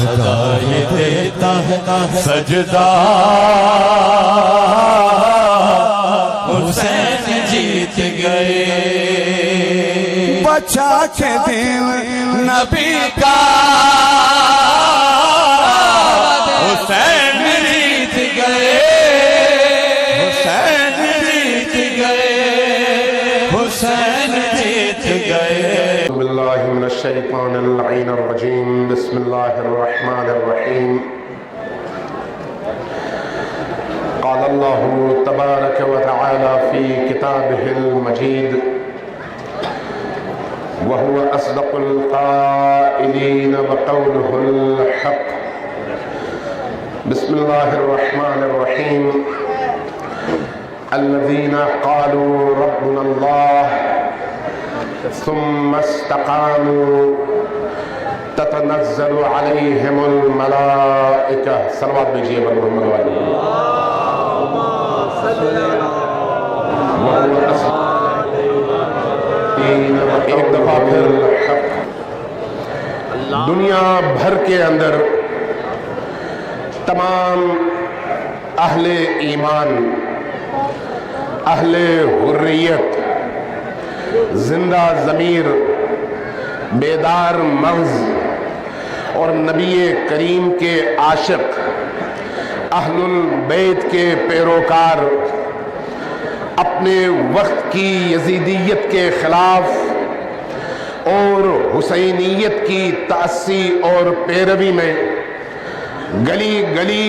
سجدہ یہ دیتا ہے سجدہ حسین جیت گئے بچا کے دل نبی کا حسین جیت گئے حسین جیت گئے حسین جیت گئے أعوذ بالله من الشيطان اللعين الرجيم بسم الله الرحمن الرحيم قال الله تبارك وتعالى في كتابه المجيد وهو أصدق القائلين وقوله الحق بسم الله الرحمن الرحيم الذين قالوا ربنا الله ثم استقاموا تتنزل عليهم الملائكة صلوات بجيء محمد وعلى ایک دفعہ پھر دنیا بھر کے اندر تمام اہل ایمان، اہل حریت، زندہ ضمیر، بیدار مغز اور نبی کریم کے عاشق، اہل البیت کے پیروکار اپنے وقت کی یزیدیت کے خلاف اور حسینیت کی تأسی اور پیروی میں گلی گلی،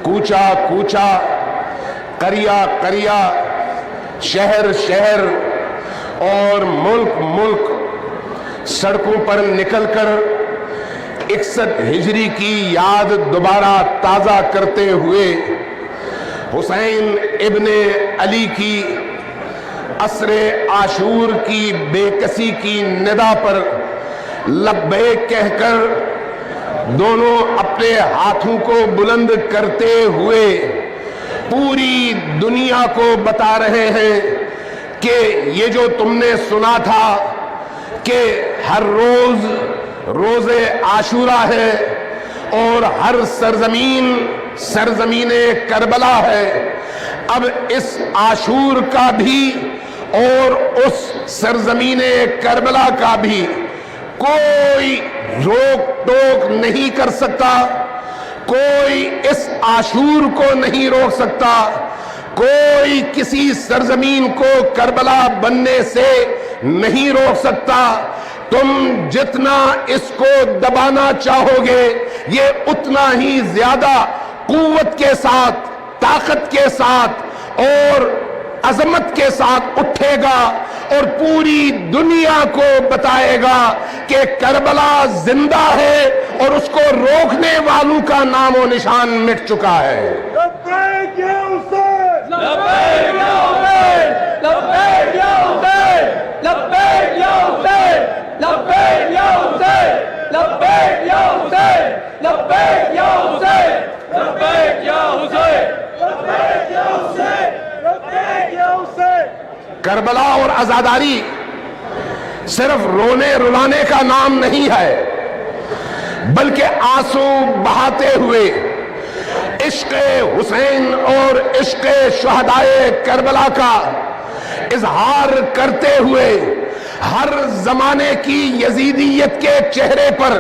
کوچہ کوچہ، قریہ قریہ، شہر شہر اور ملک ملک سڑکوں پر نکل کر 61 ہجری کی یاد دوبارہ تازہ کرتے ہوئے حسین ابن علی کی عصر عاشور کی بے کسی کی ندا پر لبیک کہہ کر دونوں اپنے ہاتھوں کو بلند کرتے ہوئے پوری دنیا کو بتا رہے ہیں کہ یہ جو تم نے سنا تھا کہ ہر روز روز عاشورہ ہے اور ہر سرزمین سرزمین کربلا ہے، اب اس عاشور کا بھی اور اس سرزمین کربلا کا بھی کوئی روک ٹوک نہیں کر سکتا، کوئی اس عاشور کو نہیں روک سکتا، کوئی کسی سرزمین کو کربلا بننے سے نہیں روک سکتا۔ تم جتنا اس کو دبانا چاہو گے یہ اتنا ہی زیادہ قوت کے ساتھ، طاقت کے ساتھ اور عظمت کے ساتھ اٹھے گا اور پوری دنیا کو بتائے گا کہ کربلا زندہ ہے اور اس کو روکنے والوں کا نام و نشان مٹ چکا ہے۔ لبیک یا حسین، لبیک یا حسین، لبیک یا حسین، لبیک یا حسین، لبیک یا حسین، لبیک یا حسین، لبیک یا حسین، لبیک یا حسین، لبیک یا حسین، لبیک یا حسین۔ کربلا اور عزاداری صرف رونے رلانے کا نام نہیں ہے، بلکہ آنسو بہاتے ہوئے عشق حسین اور عشق شہدائے کربلا کا اظہار کرتے ہوئے ہر زمانے کی یزیدیت کے چہرے پر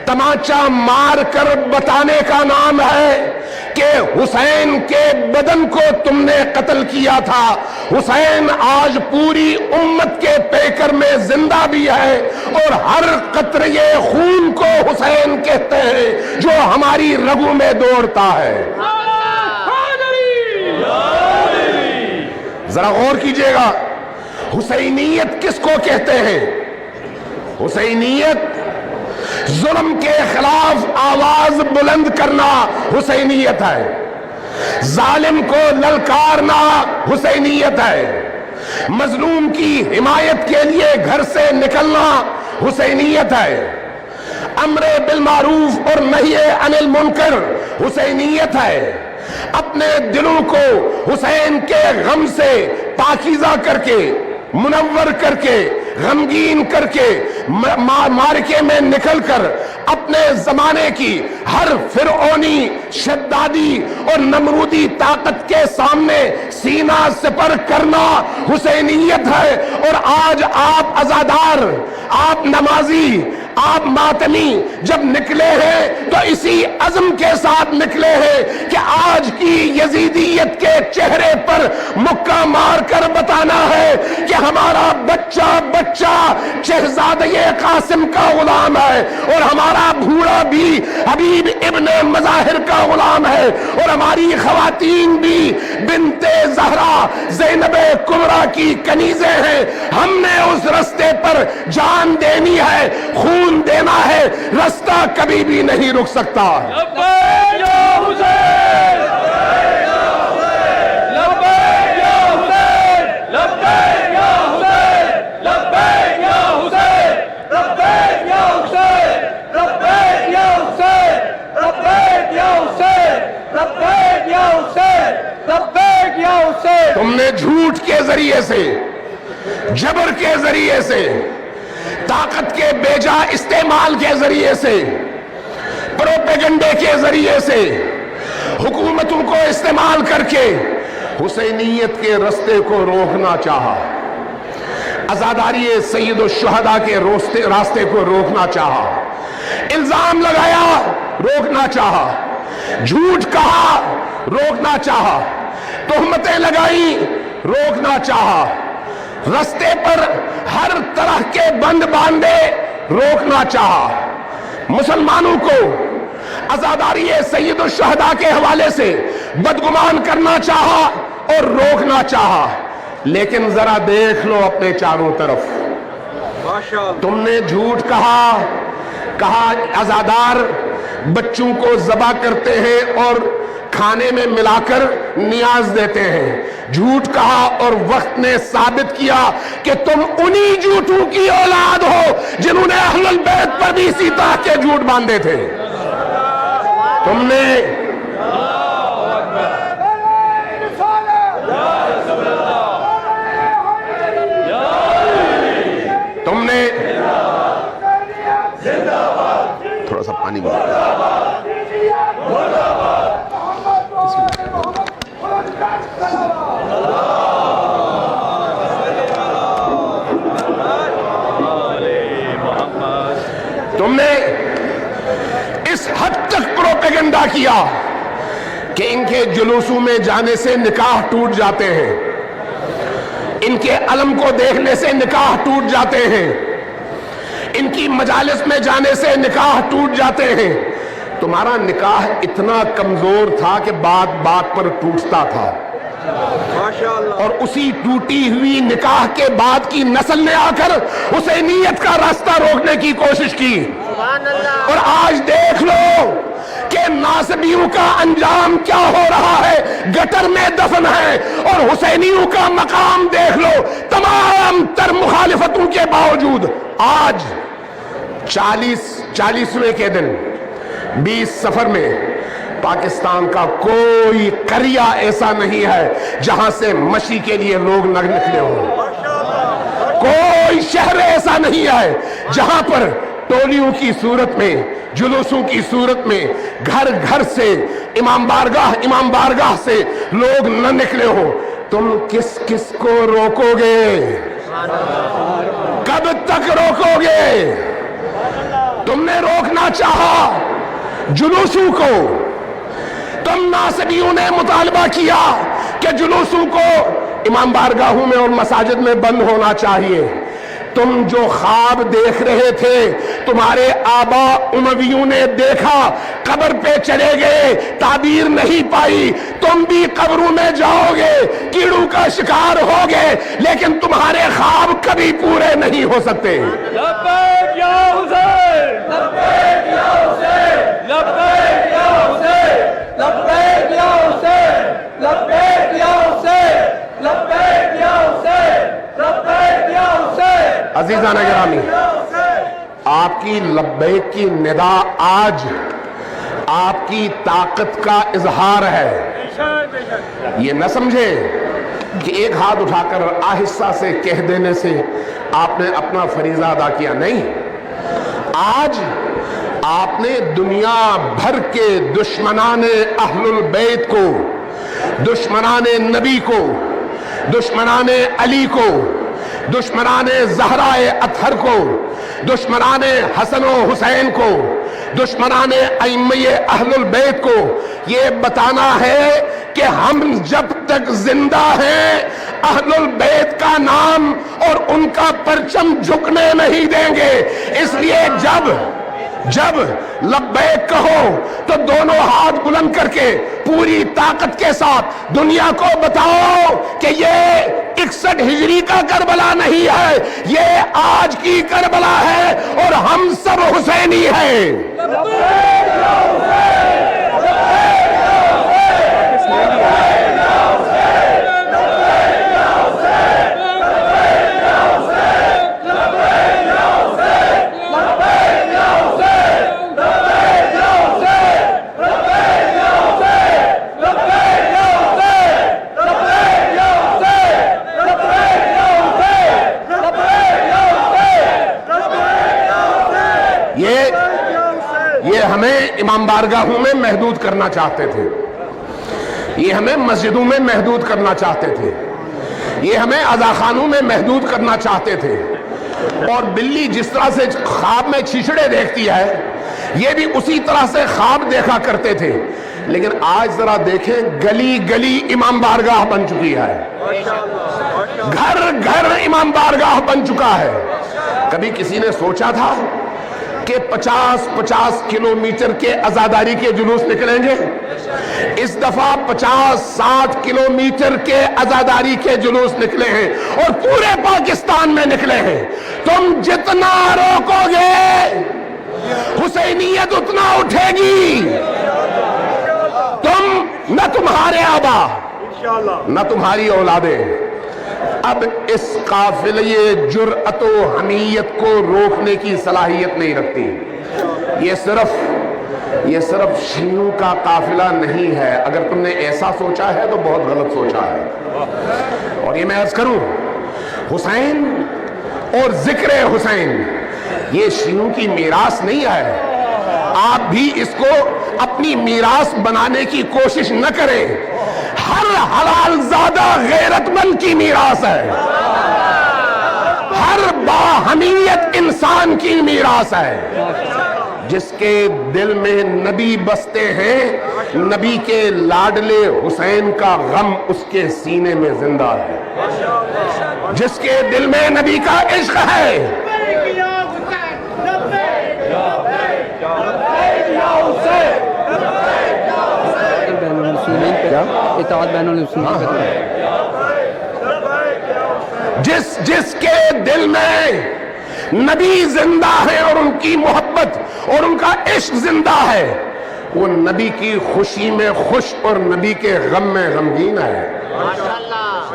تماچا مار کر بتانے کا نام ہے کہ حسین کے بدن کو تم نے قتل کیا تھا، حسین آج پوری امت کے پیکر میں زندہ بھی ہے اور ہر قطرے خون کو حسین کہتے ہیں جو ہماری رگوں میں دوڑتا ہے۔ ذرا غور کیجئے گا، حسینیت کس کو کہتے ہیں؟ حسینیت ظلم کے خلاف آواز بلند کرنا حسینیت ہے، ظالم کو للکارنا حسینیت ہے، مظلوم کی حمایت کے لیے گھر سے نکلنا حسینیت ہے، امر بالمعروف اور نہی عن المنکر حسینیت ہے، اپنے دلوں کو حسین کے غم سے پاکیزہ کر کے منور کر کے غمگین کر کے مارکے میں نکل کر اپنے زمانے کی ہر فرعونی، شدادی اور نمرودی طاقت کے سامنے سینہ سپر کرنا حسینیت ہے۔ اور آج آپ عزادار، آپ نمازی، آپ ماتمی جب نکلے ہیں تو اسی عزم کے ساتھ نکلے ہیں کہ آج کی یزیدیت کے چہرے پر مکہ مار کر بتانا ہے کہ ہمارا بچہ بچہ شہزادہ قاسم کا غلام ہے، اور ہمارا بھوڑا بھی حبیب ابن مظاہر کا غلام ہے، اور ہماری خواتین بھی بنت زہرا زینب کبریٰ کی کنیزیں ہیں۔ ہم نے اس رستے پر جان دینی ہے، خون دینا ہے، رستہ کبھی بھی نہیں رک سکتا۔ لبیک یا حسین، لبیک یا حسین، لبیک یا حسین، لبیک یا حسین، لبیک یا حسین، لبیک یا حسین، لبیک یا حسین، لبیک یا حسین، لبیک یا حسین۔ تم نے جھوٹ کے ذریعے سے، جبر کے ذریعے سے، طاقت کے بیجا استعمال کے ذریعے سے، پروپیگنڈے کے ذریعے سے، حکومتوں کو استعمال کر کے حسینیت کے رستے کو روکنا چاہا، عزاداری سید الشہداء کے راستے کو روکنا چاہا، الزام لگایا روکنا چاہا، جھوٹ کہا روکنا چاہا، تہمتیں لگائی روکنا چاہا، رستے پر ہر طرح کے بند باندھے روکنا چاہا، مسلمانوں کو عزاداری سید الشہداء کے حوالے سے بدگمان کرنا چاہا اور روکنا چاہا۔ لیکن ذرا دیکھ لو اپنے چاروں طرف، تم نے جھوٹ کہا عزادار بچوں کو ذبح کرتے ہیں اور کھانے میں ملا کر نیاز دیتے ہیں، جھوٹ کہا اور وقت نے ثابت کیا کہ تم انہی جھوٹوں کی اولاد ہو جنہوں نے اہل البیت پر بھی اسی طرح کے جھوٹ باندھے تھے۔ تم نے تھوڑا سا پانی تم نے اس حد تک پروپیگنڈا کیا کہ ان کے جلوسوں میں جانے سے نکاح ٹوٹ جاتے ہیں، ان کے علم کو دیکھنے سے نکاح ٹوٹ جاتے ہیں، ان کی مجالس میں جانے سے نکاح ٹوٹ جاتے ہیں۔ تمہارا نکاح اتنا کمزور تھا کہ بات بات پر ٹوٹتا تھا، اور اسی ٹوٹی ہوئی نکاح کے بعد کی نسل نے آ کر حسینیت کا راستہ روکنے کی کوشش کی۔ اور آج دیکھ لو کہ ناصبیوں کا انجام کیا ہو رہا ہے، گٹر میں دفن ہے، اور حسینیوں کا مقام دیکھ لو، تمام تر مخالفتوں کے باوجود آج 40ویں کے دن 20 سفر میں پاکستان کا کوئی قریہ ایسا نہیں ہے جہاں سے مشی کے لیے لوگ نہ نکلے ہوں، کوئی شہر ایسا نہیں ہے جہاں پر ٹولیوں کی صورت میں، جلوسوں کی صورت میں گھر گھر سے امام بارگاہ سے لوگ نہ نکلے ہو۔ تم کس کس کو روکو گے؟ کب تک روکو گے؟ تم نے روکنا چاہا جلوسوں کو، تم ناصبیوں نے مطالبہ کیا کہ جلوسوں کو امام بارگاہوں میں اور مساجد میں بند ہونا چاہیے۔ تم جو خواب دیکھ رہے تھے، تمہارے آبا امویوں نے دیکھا، قبر پہ چلے گئے، تعبیر نہیں پائی، تم بھی قبروں میں جاؤ گے، کیڑوں کا شکار ہوگے، لیکن تمہارے خواب کبھی پورے نہیں ہو سکتے۔ لبیک یا حسین، لبیک یا حسین، لبیک یا حسین، لبیک یا حسین، لبیک یا حسین، لبیک یا حسین، لبیک یا حسین۔ عزیزان گرامی، آپ کی لبیک کی ندا آج آپ کی طاقت کا اظہار ہے۔ یہ نہ سمجھے کہ ایک ہاتھ اٹھا کر آہستہ سے کہہ دینے سے آپ نے اپنا فریضہ ادا کیا، نہیں، آج آپ نے دنیا بھر کے دشمنان اہل البیت کو، دشمنان نبی کو، دشمنان علی کو، دشمنان زہراء اطہر کو، دشمنان حسن و حسین کو، دشمنان ائمہ اہل البیت کو یہ بتانا ہے کہ ہم جب تک زندہ ہیں اہل البیت کا نام اور ان کا پرچم جھکنے نہیں دیں گے۔ اس لیے جب لبیک کہو تو دونوں ہاتھ بلند کر کے پوری طاقت کے ساتھ دنیا کو بتاؤ کہ یہ 61 ہجری کا کربلا نہیں ہے، یہ آج کی کربلا ہے اور ہم سب حسینی ہیں۔ یہ ہمیں امام بارگاہوں میں محدود کرنا چاہتے تھے، یہ ہمیں مسجدوں میں محدود کرنا چاہتے تھے، یہ ہمیں عزاخانوں میں محدود کرنا چاہتے تھے، اور بلی جس طرح سے خواب میں چھیچڑے دیکھتی ہے یہ بھی اسی طرح سے خواب دیکھا کرتے تھے۔ لیکن آج ذرا دیکھیں گلی گلی امام بارگاہ بن چکی ہے، گھر گھر امام بارگاہ بن چکا ہے۔ کبھی کسی نے سوچا تھا کہ 50 کلومیٹر کے عزاداری کے جلوس نکلیں گے؟ اس دفعہ 50-60 کلومیٹر کے عزاداری کے جلوس نکلے ہیں اور پورے پاکستان میں نکلے ہیں۔ تم جتنا روکو گے حسینیت اتنا اٹھے گی۔ تم نہ تمہارے آبا نہ تمہاری اولادیں اب اس قافلے جرأت و حمیت کو روکنے کی صلاحیت نہیں رکھتی۔ یہ صرف شیعوں کا قافلہ نہیں ہے۔ اگر تم نے ایسا سوچا ہے تو بہت غلط سوچا ہے۔ اور یہ میں عرض کروں، حسین اور ذکر حسین یہ شیعوں کی میراث نہیں ہے۔ آپ بھی اس کو اپنی میراث بنانے کی کوشش نہ کریں۔ ہر حلال زادہ غیرت مند کی میراث ہے، ہر باحمیت انسان کی میراث ہے۔ جس کے دل میں نبی بستے ہیں، نبی کے لاڈلے حسین کا غم اس کے سینے میں زندہ ہے۔ جس کے دل میں نبی کا عشق ہے، جس کے دل میں نبی زندہ ہے اور ان کی محبت اور ان کا عشق زندہ ہے، وہ نبی کی خوشی میں خوش اور نبی کے غم میں غمگین ہے۔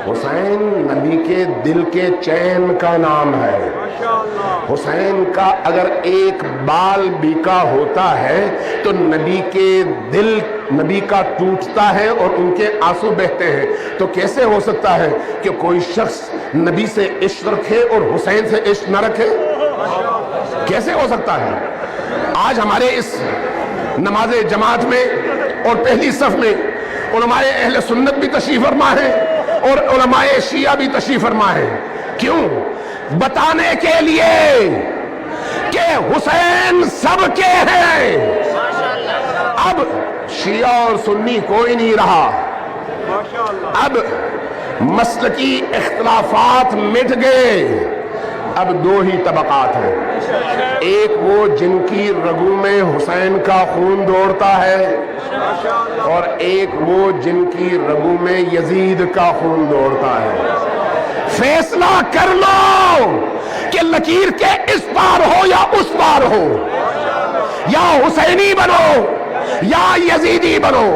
حسین نبی کے دل کے چین کا نام ہے۔ حسین کا اگر ایک بال بیکا ہوتا ہے تو نبی کے دل نبی کا ٹوٹتا ہے اور ان کے آنسو بہتے ہیں۔ تو کیسے ہو سکتا ہے کہ کوئی شخص نبی سے عشق رکھے اور حسین سے عشق نہ رکھے؟ کیسے ہو سکتا ہے؟ آج ہمارے اس نماز جماعت میں اور پہلی صف میں علماء اہل سنت بھی تشریف فرما ہے اور علماء شیعہ بھی تشریف فرما ہے۔ کیوں؟ بتانے کے لیے کہ حسین سب کے ہیں۔ اب شیعہ اور سنی کوئی نہیں رہا، اب مسلکی اختلافات مٹ گئے، اب دو ہی طبقات ہیں۔ ایک وہ جن کی رگوں میں حسین کا خون دوڑتا ہے اور ایک وہ جن کی رگوں میں یزید کا خون دوڑتا ہے۔ فیصلہ کر لو کہ لکیر کے اس پار ہو یا اس پار ہو، یا حسینی بنو یا یزیدی بنو۔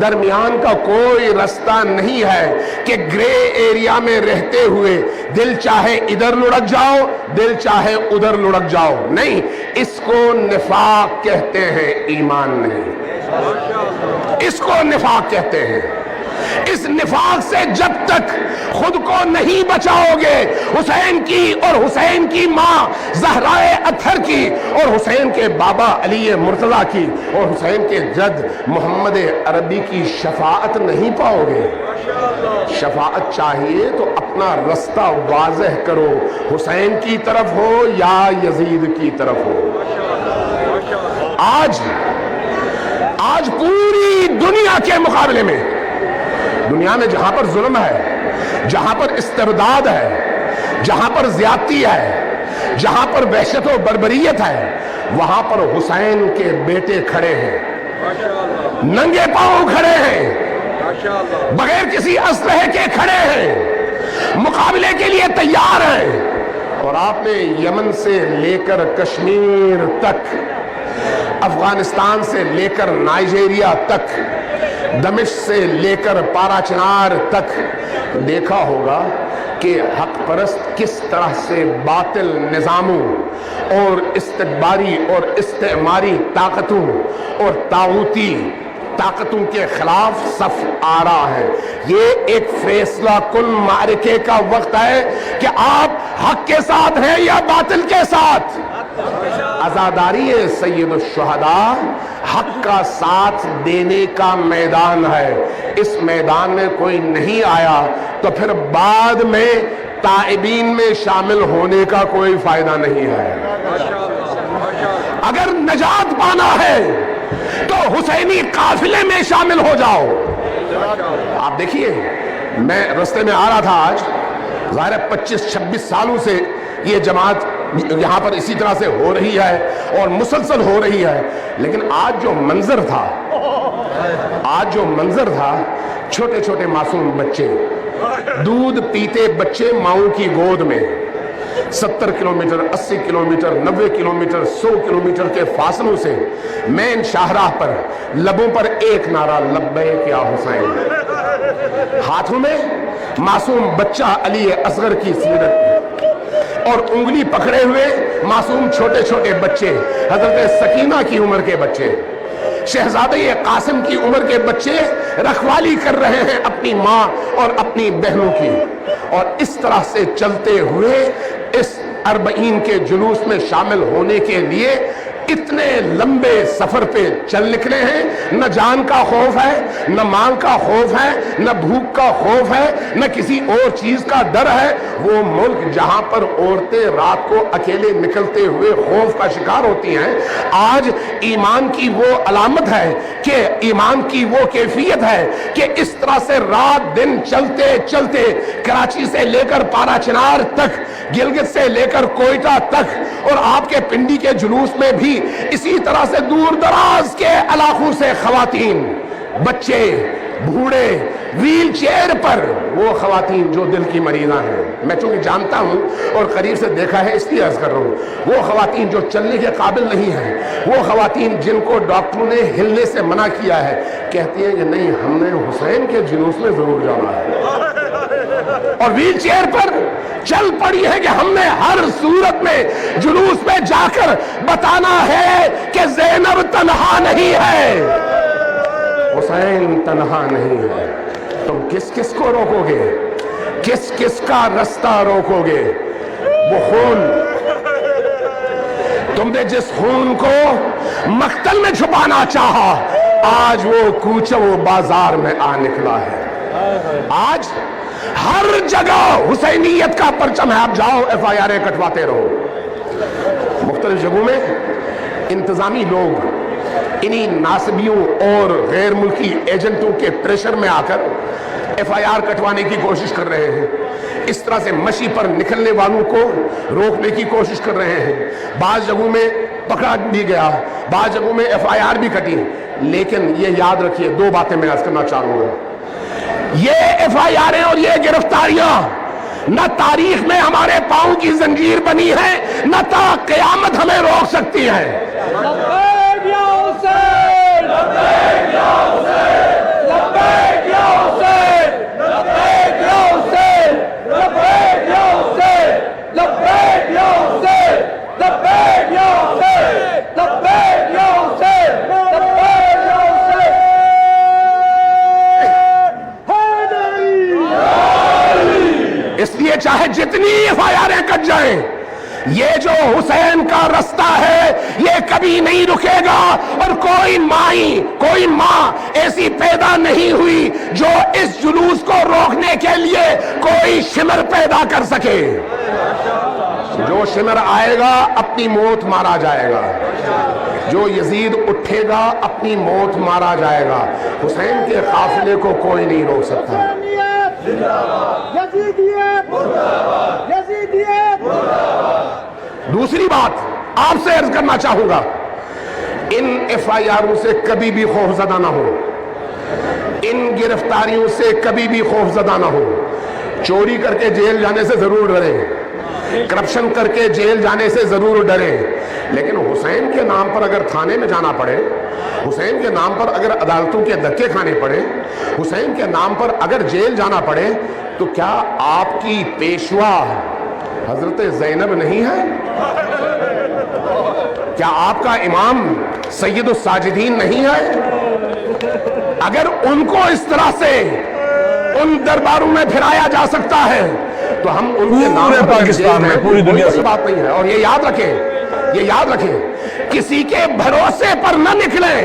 درمیان کا کوئی رستہ نہیں ہے کہ گرے ایریا میں رہتے ہوئے دل چاہے ادھر لڑک جاؤ، دل چاہے ادھر لڑک جاؤ۔ نہیں، اس کو نفاق کہتے ہیں، ایمان نہیں۔ اس کو نفاق کہتے ہیں۔ اس نفاق سے جب تک خود کو نہیں بچاؤ گے، حسین کی اور حسین کی ماں زہرائے اطہر کی اور حسین کے بابا علی مرتضیٰ کی اور حسین کے جد محمد عربی کی شفاعت نہیں پاؤ گے۔ شفاعت چاہیے تو اپنا رستہ واضح کرو، حسین کی طرف ہو یا یزید کی طرف ہو۔ آج پوری دنیا کے مقابلے میں، دنیا میں جہاں پر ظلم ہے، جہاں پر استبداد ہے، جہاں پر زیادتی ہے، جہاں پر وحشت و بربریت ہے، وہاں پر حسین کے بیٹے کھڑے ہیں، ننگے پاؤں کھڑے ہیں، بغیر کسی اسلحے کے کھڑے ہیں، مقابلے کے لیے تیار ہیں۔ اور آپ نے یمن سے لے کر کشمیر تک، افغانستان سے لے کر نائجیریا تک، دمشق سے لے کر پارا چنار تک دیکھا ہوگا کہ حق پرست کس طرح سے باطل نظاموں اور استکباری اور استعماری طاقتوں اور طاغوتی طاقتوں کے خلاف صف آ رہا ہے۔ یہ ایک فیصلہ کن معرکے کا وقت ہے کہ آپ حق کے ساتھ ہیں یا باطل کے ساتھ۔ عزاداری سید الشہداء حق کا ساتھ دینے کا میدان ہے۔ اس میدان میں کوئی نہیں آیا تو پھر بعد میں تائبین میں شامل ہونے کا کوئی فائدہ نہیں ہے۔ اگر نجات پانا ہے تو حسینی قافلے میں شامل ہو جاؤ۔ آپ دیکھیے، میں رستے میں آ رہا تھا آج، ظاہر ہے 25-26 سالوں سے یہ جماعت یہاں پر اسی طرح سے ہو رہی ہے اور مسلسل ہو رہی ہے، لیکن آج جو منظر تھا چھوٹے چھوٹے معصوم بچے، دودھ پیتے بچے ماؤں کی گود میں، 70 کلومیٹر، 80 کلومیٹر، 90 کلومیٹر، 100 کلومیٹر کے فاصلوں سے مین شاہراہ پر لبوں پر ایک نعرہ لبیک یا حسین، ہاتھوں میں معصوم بچہ علی اصغر کی سیرت اور انگلی پکڑے ہوئے معصوم چھوٹے چھوٹے بچے، حضرت سکینہ کی عمر کے بچے، شہزادہ قاسم کی عمر کے بچے رکھوالی کر رہے ہیں اپنی ماں اور اپنی بہنوں کی، اور اس طرح سے چلتے ہوئے اس 40 کے جلوس میں شامل ہونے کے لیے اتنے لمبے سفر پہ چل نکلے ہیں۔ نہ جان کا خوف ہے، نہ مال کا خوف ہے، نہ بھوک کا خوف ہے، نہ کسی اور چیز کا ڈر ہے۔ وہ ملک جہاں پر عورتیں رات کو اکیلے نکلتے ہوئے خوف کا شکار ہوتی ہیں، آج ایمان کی وہ علامت ہے کہ ایمان کی وہ کیفیت ہے کہ اس طرح سے رات دن چلتے چلتے کراچی سے لے کر پارا چنار تک، گلگت سے لے کر کوئٹہ تک، اور آپ کے پنڈی کے جلوس میں بھی اسی طرح سے دور دراز کے علاقوں سے خواتین، بچے، بوڑھے، ویل چیئر پر، وہ خواتین جو دل کی مریضاں ہیں، میں چونکہ جانتا ہوں اور قریب سے دیکھا ہے اس لیے عرض کر رہا ہوں، وہ خواتین جو چلنے کے قابل نہیں ہیں، وہ خواتین جن کو ڈاکٹروں نے ہلنے سے منع کیا ہے، کہتی ہیں کہ نہیں، ہم نے حسین کے جلوس میں ضرور جانا ہے، اور ویل چیئر پر چل پڑی ہے کہ ہم نے ہر صورت میں جلوس میں جا کر بتانا ہے کہ زینب تنہا نہیں ہے، حسین تنہا نہیں ہے۔ تم کس کس کو روکو گے؟ کس کس کا رستہ روکو گے؟ وہ خون، تم نے جس خون کو مقتل میں چھپانا چاہا، آج وہ کوچہ و بازار میں آ نکلا ہے۔ آج ہر جگہ حسینیت کا پرچم ہے، آپ جاؤ ایف آئی آریں کٹواتے رہو۔ مختلف جگہوں میں انتظامی لوگ انہی ناصبیوں اور غیر ملکی ایجنٹوں کے پریشر میں آ کر ایف آئی آر کٹوانے کی کوشش کر رہے ہیں، اس طرح سے مشی پر نکلنے والوں کو روکنے کی کوشش کر رہے ہیں۔ بعض جگہوں میں پکڑا بھی گیا، بعض جگہوں میں ایف آئی آر بھی کٹی، لیکن یہ یاد رکھیے، دو باتیں میں عرض کرنا چاہوں گا۔ یہ ایف آئی آریں اور یہ گرفتاریاں نہ تاریخ میں ہمارے پاؤں کی زنجیر بنی ہے، نہ تا قیامت ہمیں روک سکتی ہے۔ لبیک یا حسین، لبیک یا حسین، لبیک یا حسین، لبیک یا حسین، لبیک یا حسین، لبیک یا حسین، لبیک یا حسین، لبیک یا حسین، لبیک یا حسین۔ کتنی FIR کٹ جائیں، یہ جو حسین کا رستہ ہے یہ کبھی نہیں رکے گا، اور کوئی ماں ایسی پیدا نہیں ہوئی جو اس جلوس کو روکنے کے لیے کوئی شمر پیدا کر سکے۔ جو شمر آئے گا اپنی موت مارا جائے گا، جو یزید اٹھے گا اپنی موت مارا جائے گا۔ حسین کے قافلے کو کوئی نہیں روک سکتا۔ دوسری بات آپ سے عرض کرنا چاہوں گا، ان FIRوں سے کبھی بھی خوف زدہ نہ ہو، ان گرفتاریوں سے کبھی بھی خوف زدہ نہ ہو۔ چوری کر کے جیل جانے سے ضرور ڈریں، کرپشن کر کے جیل جانے سے ضرور ڈریں، لیکن حسین کے نام پر اگر تھانے میں جانا پڑے، حسین کے نام پر اگر عدالتوں کے دھکے کھانے پڑے، حسین کے نام پر اگر جیل جانا پڑے، تو کیا آپ کی پیشوا حضرت زینب نہیں ہے؟ کیا آپ کا امام سید الساجدین نہیں ہے؟ اگر ان کو اس طرح سے ان درباروں میں پھرایا جا سکتا ہے تو ہم ان کے نام پر پاکستان میں پوری دنیا سے بات نہیں ہے۔ اور یہ یاد رکھیں کسی کے بھروسے پر نہ نکلیں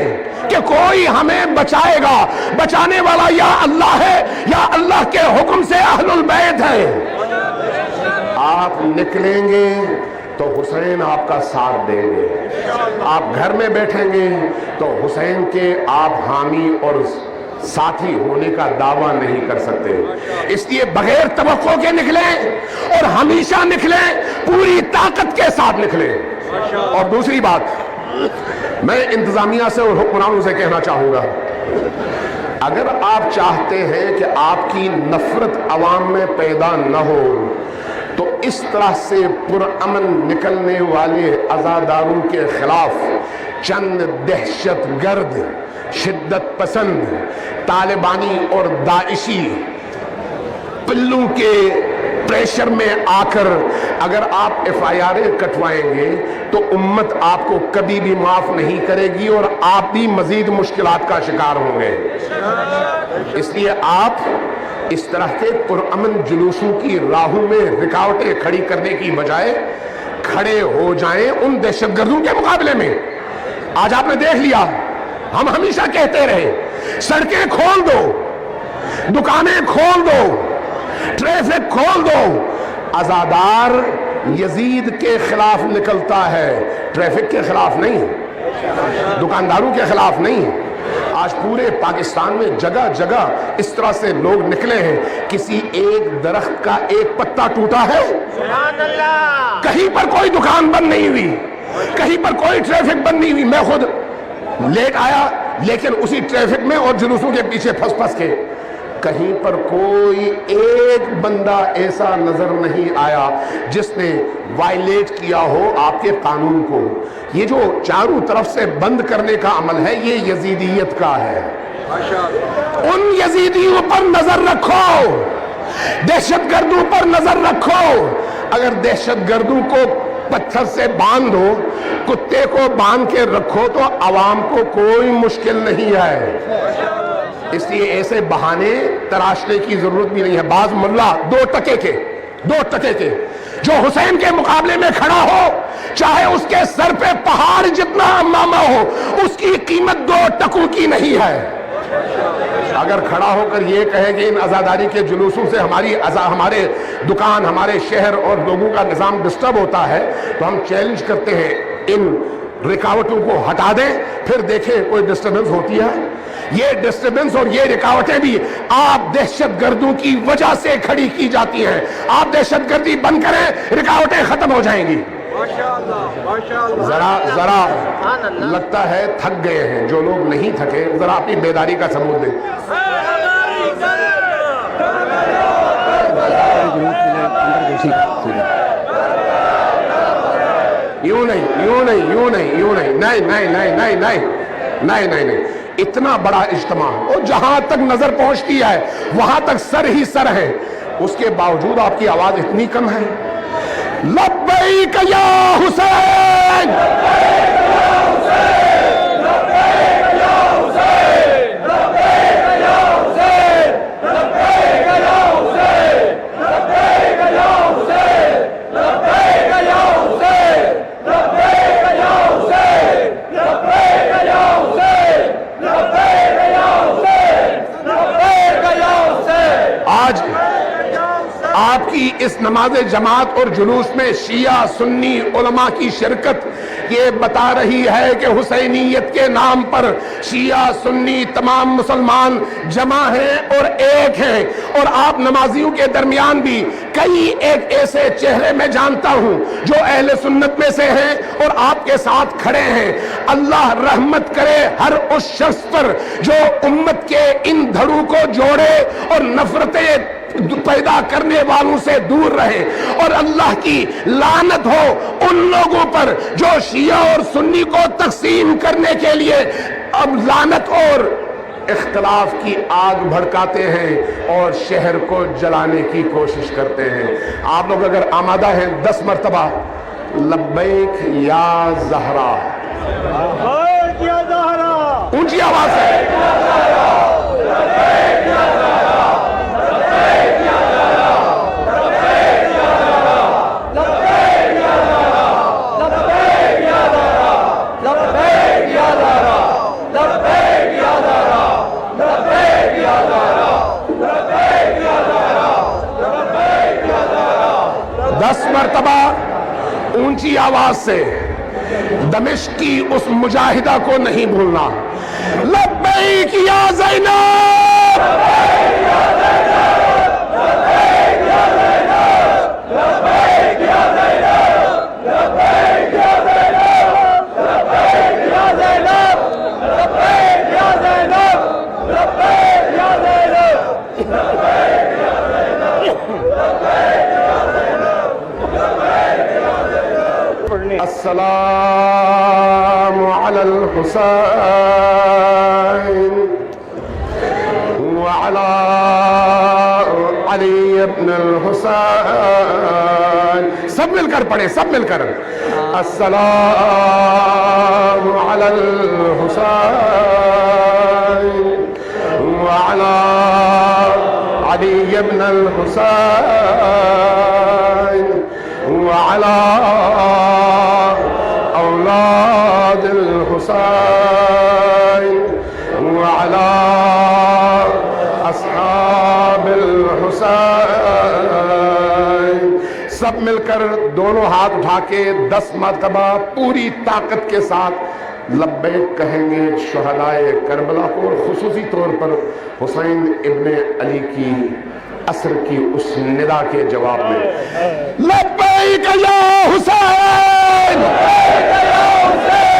کہ کوئی ہمیں بچائے گا، بچانے والا یا اللہ ہے یا اللہ کے حکم سے اہل البیت ہے۔ آپ نکلیں گے تو حسین آپ کا ساتھ دیں گے، آپ گھر میں بیٹھیں گے تو حسین کے آپ حامی اور ساتھی ہونے کا دعویٰ نہیں کر سکتے۔ اس لیے بغیر توقع کے نکلیں اور ہمیشہ نکلیں، پوری طاقت کے ساتھ نکلیں۔ اور دوسری بات میں انتظامیہ سے اور حکمرانوں سے کہنا چاہوں گا، اگر آپ چاہتے ہیں کہ آپ کی نفرت عوام میں پیدا نہ ہو تو اس طرح سے پرامن نکلنے والے عزاداروں کے خلاف چند دہشت گرد، شدت پسند، طالبانی اور داعشی پلوں کے پریشر میں آ کر اگر آپ FIR کٹوائیں گے تو امت آپ کو کبھی بھی معاف نہیں کرے گی اور آپ بھی مزید مشکلات کا شکار ہوں گے۔ اس لیے آپ اس طرح کے پرامن جلوسوں کی راہوں میں رکاوٹیں کھڑی کرنے کی بجائے کھڑے ہو جائیں ان دہشت گردوں کے مقابلے میں۔ آج آپ نے دیکھ لیا، ہم ہمیشہ کہتے رہے سڑکیں کھول دو، دکانیں کھول دو، ٹریفک کھول دو۔ عزادار یزید کے خلاف نکلتا ہے، ٹریفک کے خلاف نہیں، دکانداروں کے خلاف نہیں۔ آج پورے پاکستان میں جگہ جگہ اس طرح سے لوگ نکلے ہیں، کسی ایک درخت کا ایک پتا ٹوٹا ہے؟ کہیں پر کوئی دکان بند نہیں ہوئی، کہیں پر کوئی ٹریفک بند نہیں ہوئی۔ میں خود لیٹ آیا لیکن اسی ٹریفک میں اور جلوسوں کے پیچھے پھنس کے کہیں پر کوئی ایک بندہ ایسا نظر نہیں آیا جس نے وائلیٹ کیا ہو آپ کے قانون کو۔ یہ جو چاروں طرف سے بند کرنے کا عمل ہے یہ یزیدیت کا ہے۔ ان یزیدیوں پر نظر رکھو، دہشت گردوں پر نظر رکھو۔ اگر دہشت گردوں کو پتھر سے باندھو، کتے کو باندھ کے رکھو تو عوام کو کوئی مشکل نہیں ہے۔ اس لیے ایسے بہانے تراشنے کی ضرورت بھی نہیں ہے۔ بعض ملا دو ٹکے کے جو حسین کے مقابلے میں کھڑا ہو، چاہے اس کے سر پہ پہاڑ جتنا امامہ ہو، اس کی قیمت 2 ٹکوں کی نہیں ہے۔ اگر کھڑا ہو کر یہ کہے کہ ان عزاداری کے جلوسوں سے ہمارے دکان، ہمارے شہر اور لوگوں کا نظام ڈسٹرب ہوتا ہے، تو ہم چیلنج کرتے ہیں ان رکاوٹوں کو ہٹا دیں، پھر دیکھیں کوئی ڈسٹربنس ہوتی ہے۔ یہ ڈسٹربنس اور یہ رکاوٹیں بھی آپ دہشت گردوں کی وجہ سے کھڑی کی جاتی ہیں۔ آپ دہشت گردی بند کریں، رکاوٹیں ختم ہو جائیں گی۔ ذرا لگتا ہے تھک گئے ہیں، جو لوگ نہیں تھکے ذرا اپنی بیداری کا ثبوت دیں۔ یوں نہیں، اتنا بڑا اجتماع اور جہاں تک نظر پہنچتی ہے وہاں تک سر ہی سر ہے، اس کے باوجود آپ کی آواز اتنی کم ہے۔ لبیک یا حسین، اس نماز جماعت اور جلوس میں شیعہ سنی علماء کی شرکت یہ بتا رہی ہے کہ حسینیت کے نام پر شیعہ سنی تمام مسلمان جمع ہیں اور ایک ہیں. اور آپ نمازیوں کے درمیان بھی کئی ایک ایسے چہرے میں جانتا ہوں جو اہل سنت میں سے ہیں اور آپ کے ساتھ کھڑے ہیں. اللہ رحمت کرے ہر اس شخص پر جو امت کے ان دھڑوں کو جوڑے اور نفرتیں پیدا کرنے والوں سے دور رہے. اور اللہ کی لعنت ہو ان لوگوں پر جو شیعہ اور سنی کو تقسیم کرنے کے لیے اب لعنت اور اختلاف کی آگ بھڑکاتے ہیں اور شہر کو جلانے کی کوشش کرتے ہیں. آپ لوگ اگر آمادہ ہیں 10 مرتبہ لبیک یا زہرا اونچی آواز ہے. مرتبہ اونچی آواز سے دمشق کی اس مجاہدہ کو نہیں بھولنا. لبیک یا زینب، لبیک یا زینب، لبیک یا زینب، لبیک یا زینب، لبیک یا زینب، لبیک یا زینب، لبیک یا زینب، لبیک یا زینب، لبیک یا السلام علی الحسین وعلی علی ابن الحسین. سب مل کر پڑھیں، سب مل کر. السلام علی الحسین وعلی علی ابن الحسین وعلی اولاد الحسین وعلی اصحاب الحسین. سب مل کر دونوں ہاتھ اٹھا کے 10 مرتبہ پوری طاقت کے ساتھ لبیک کہیں گے شہدائے کربلا کو، اور خصوصی طور پر حسین ابن علی کی عصر کی اس ندا کے جواب میں. لبیک یا حسین، لبیک یا حسین.